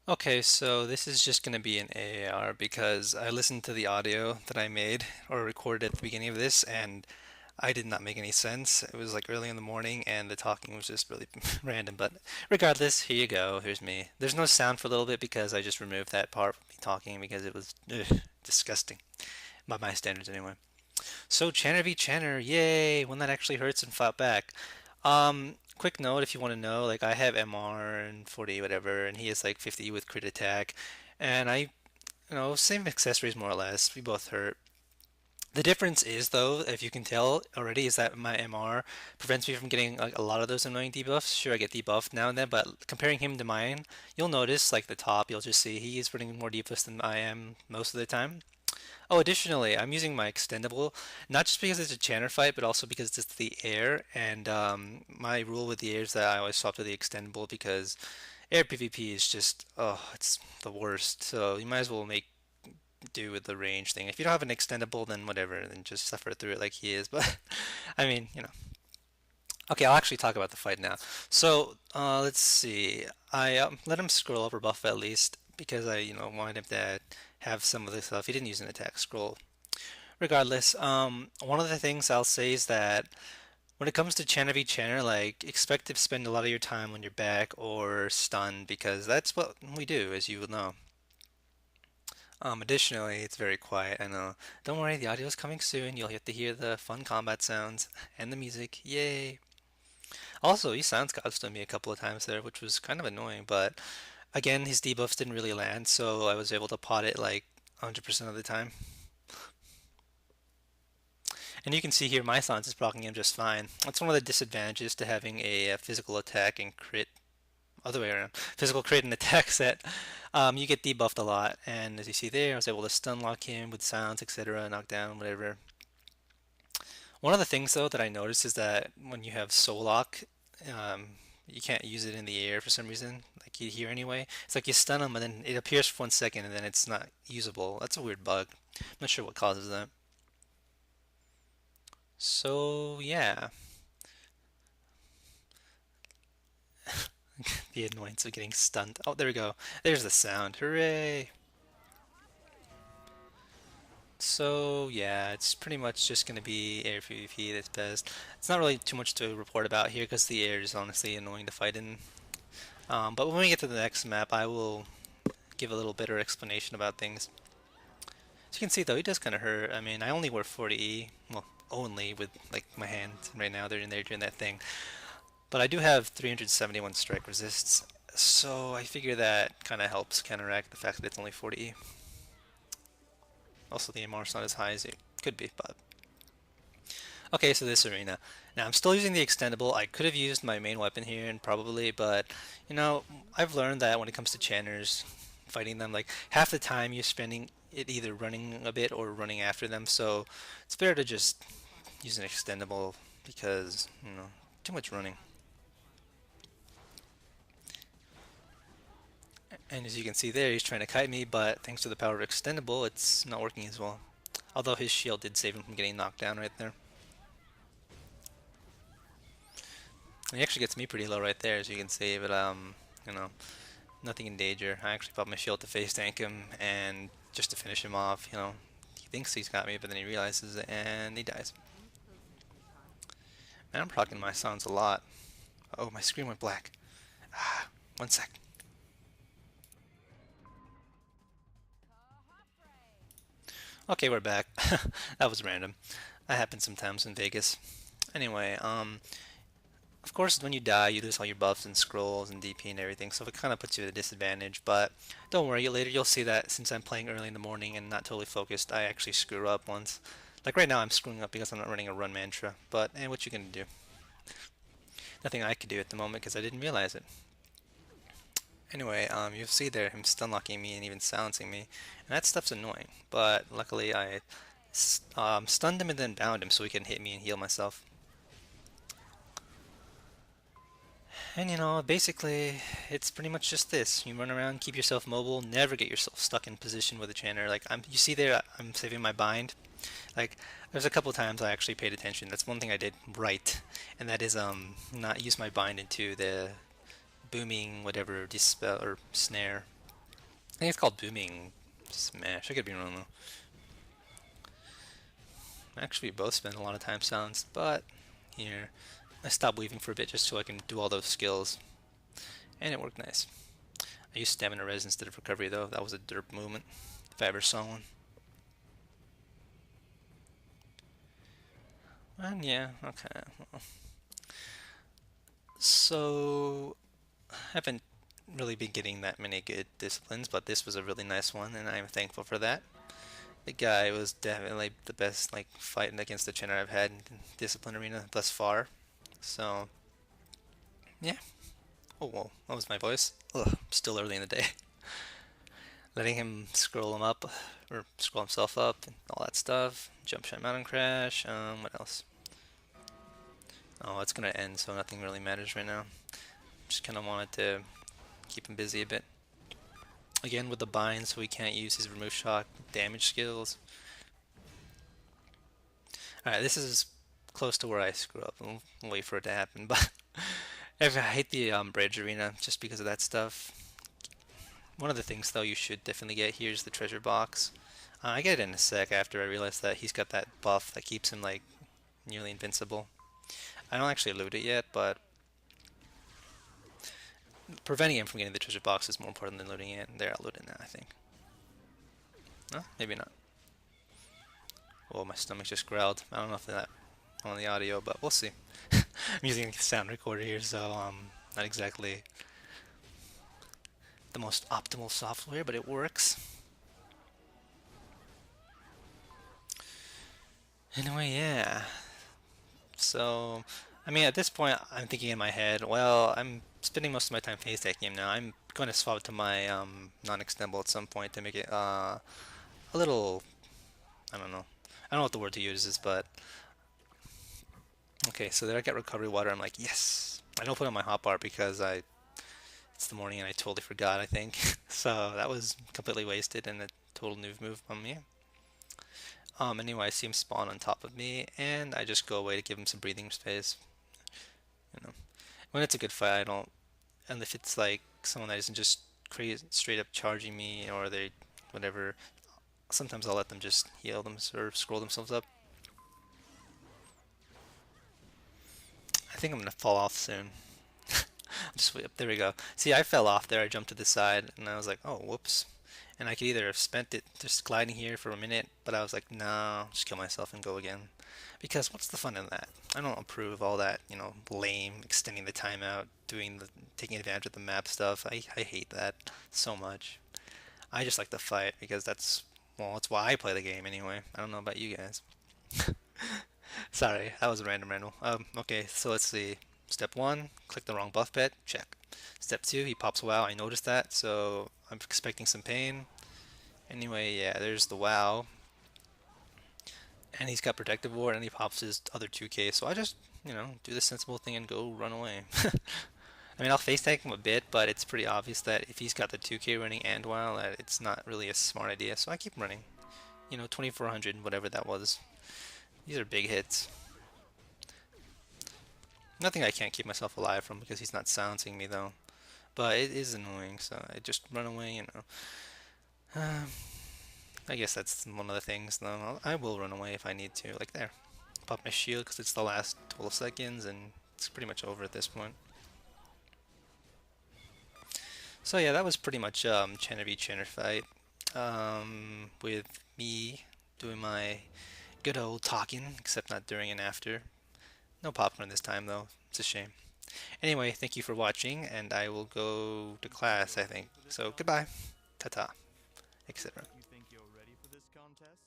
Okay, so this is just going to be an AAR because I listened to the audio that I made or recorded at the beginning of this and I did not make any sense. It was like early in the morning and the talking was just really random. But regardless, here you go. Here's me. There's no sound for a little bit because I just removed that part of me talking because it was disgusting by my standards anyway. So Chanter v Chanter, yay! One that actually hurts and fought back. Quick note if you want to know, like I have MR and 40 whatever, and he has like 50 with crit attack, and same accessories more or less. We both hurt. The difference is though, if you can tell already, is that my MR prevents me from getting like a lot of those annoying debuffs. Sure, I get debuffed now and then, but comparing him to mine, you'll notice like the top, you'll just see he is running more debuffs than I am most of the time. Oh, additionally, I'm using my extendable, not just because it's a chanter fight, but also because it's the air, and my rule with the air is that I always swap to the extendable because air PvP is just, oh, it's the worst. So you might as well make do with the range thing. If you don't have an extendable, then whatever, then just suffer through it like he is. But, I mean, Okay, I'll actually talk about the fight now. So, let's see. I let him scroll over buff at least because I, wanted him to have some of the stuff. He didn't use an attack scroll. Regardless, one of the things I'll say is that when it comes to Chanter v Chanter, like, expect to spend a lot of your time on your back or stunned because that's what we do, as you will know. Additionally, it's very quiet. I know. Don't worry, the audio is coming soon. You'll get to hear the fun combat sounds and the music. Yay! Also, he sounds godstoned me a couple of times there, which was kind of annoying, but again, his debuffs didn't really land, so I was able to pot it like 100% of the time. And you can see here my silence is blocking him just fine. That's one of the disadvantages to having a physical attack and crit, other way around, physical crit and attack set. You get debuffed a lot, and as you see there, I was able to stun lock him with silence, etc., knock down, whatever. One of the things though that I noticed is that when you have soul lock, you can't use it in the air for some reason, like you hear anyway. It's like you stun them and then it appears for 1 second and then it's not usable. That's a weird bug. I'm not sure what causes that. So yeah, the annoyance of getting stunned. Oh, there we go. There's the sound. Hooray! So yeah, it's pretty much just going to be air PvP that's best. It's not really too much to report about here because the air is honestly annoying to fight in. But when we get to the next map, I will give a little better explanation about things. As you can see though, he does kind of hurt. I mean, I only wear 40E, well, only with like my hand right now. They're in there doing that thing. But I do have 371 strike resists, so I figure that kind of helps counteract the fact that it's only 40E. Also, the MR is not as high as it could be, but okay, so this arena. Now I'm still using the extendable. I could have used my main weapon here and probably, but I've learned that when it comes to channers, fighting them, like half the time you're spending it either running a bit or running after them. So it's better to just use an extendable because, too much running. And as you can see there, he's trying to kite me, but thanks to the power of extendable, it's not working as well. Although his shield did save him from getting knocked down right there. He actually gets me pretty low right there, as you can see, but you know, nothing in danger. I actually popped my shield to face tank him and just to finish him off. He thinks he's got me, but then he realizes it and he dies. Man, I'm proccing my sounds a lot. Oh, my screen went black. Ah, 1 sec. Okay, we're back. That was random. That happens sometimes in Vegas. Anyway, of course, when you die, you lose all your buffs and scrolls and DP and everything, so it kind of puts you at a disadvantage. But don't worry, later you'll see that since I'm playing early in the morning and not totally focused, I actually screw up once. Like right now, I'm screwing up because I'm not running a run mantra. But what you gonna do? Nothing I could do at the moment because I didn't realize it. Anyway, you'll see there him stun locking me and even silencing me, and that stuff's annoying. But luckily, I stunned him and then bound him so he can hit me and heal myself. And basically, it's pretty much just this. You run around, keep yourself mobile, never get yourself stuck in position with a chanter. Like you see there, I'm saving my bind. Like there's a couple times I actually paid attention. That's one thing I did right, and that is not use my bind into the booming whatever dispel or snare. think it's called Booming Smash. I could be wrong though. Actually, we both spend a lot of time silenced, but here I stopped weaving for a bit just so I can do all those skills, and it worked nice. I used stamina res instead of recovery though. That was a derp movement, if I ever saw one. And yeah, okay. Well, so I haven't really been getting that many good disciplines, but this was a really nice one, and I'm thankful for that. The guy was definitely the best, like fighting against the chanter I've had in discipline arena thus far. So yeah. Oh whoa, that was my voice. Ugh, still early in the day. Letting him scroll him up, or scroll himself up, and all that stuff. Jump shot mountain crash. What else? Oh, it's gonna end, so nothing really matters right now. Just kind of wanted to keep him busy a bit. Again with the bind, so he can't use his remove shock damage skills. Alright, this is close to where I screw up. I'll wait for it to happen, but I hate the bridge arena just because of that stuff. One of the things though you should definitely get here is the treasure box. I get it in a sec after I realize that he's got that buff that keeps him like nearly invincible. I don't actually loot it yet, but preventing him from getting the treasure box is more important than looting it. And there, I'll loot it now, I think. No, maybe not. Oh, my stomach just growled. I don't know if that on the audio, but we'll see. I'm using a sound recorder here, so not exactly the most optimal software, but it works. Anyway, yeah. So, I mean, at this point, I'm thinking in my head, well, I'm spending most of my time face that game now. I'm going to swap it to my non-extendable at some point to make it a little, I don't know. I don't know what the word to use is, but okay, so there I get recovery water. I'm like, yes. I don't put it on my hotbar because it's the morning and I totally forgot, I think. So that was completely wasted and a total noob move on me. Anyway, I see him spawn on top of me, and I just go away to give him some breathing space. You know, when it's a good fight, I don't. And if it's like someone that isn't just crazy, straight up charging me, or they, whatever, sometimes I'll let them just heal them or scroll themselves up. I think I'm gonna fall off soon. Just wait up. There we go. See, I fell off there. I jumped to the side, and I was like, oh, whoops. And I could either have spent it just gliding here for a minute, but I was like, no, just kill myself and go again. Because what's the fun in that? I don't approve of all that, lame, extending the timeout, taking advantage of the map stuff. I hate that so much. I just like to fight because that's why I play the game anyway. I don't know about you guys. Sorry, that was a random random. Okay, so let's see. Step one, click the wrong buff pet, check. Step two, he pops WoW. I noticed that, so I'm expecting some pain. Anyway, yeah, there's the WoW. And he's got Protective Ward, and he pops his other 2k, so I just, do the sensible thing and go run away. I mean, I'll face tag him a bit, but it's pretty obvious that if he's got the 2k running and WoW, that it's not really a smart idea, so I keep running. 2400, whatever that was. These are big hits. Nothing I can't keep myself alive from because he's not silencing me though. But it is annoying, so I just run away. I guess that's one of the things though. I will run away if I need to. Like there. Pop my shield because it's the last 12 seconds and it's pretty much over at this point. So yeah, that was pretty much chanter v chanter fight. With me doing my good old talking, except not during and after. No popcorn this time though. It's a shame. Anyway, thank you for watching, and I will go to class, I think. So goodbye, ta-ta, etc. You think you're ready for this contest?